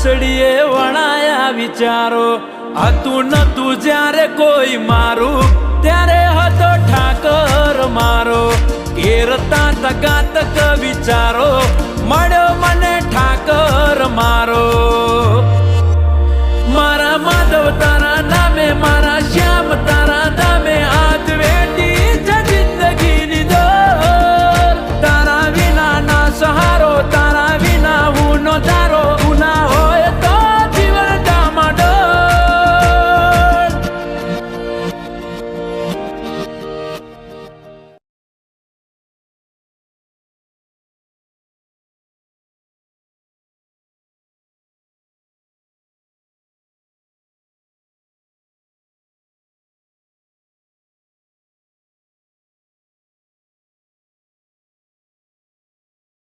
વાસળીએ વણાયા વિચારો હતું નતું જ્યારે કોઈ મારું ત્યારે હતો ઠાકર મારો કેરતા તગાતક વિચારો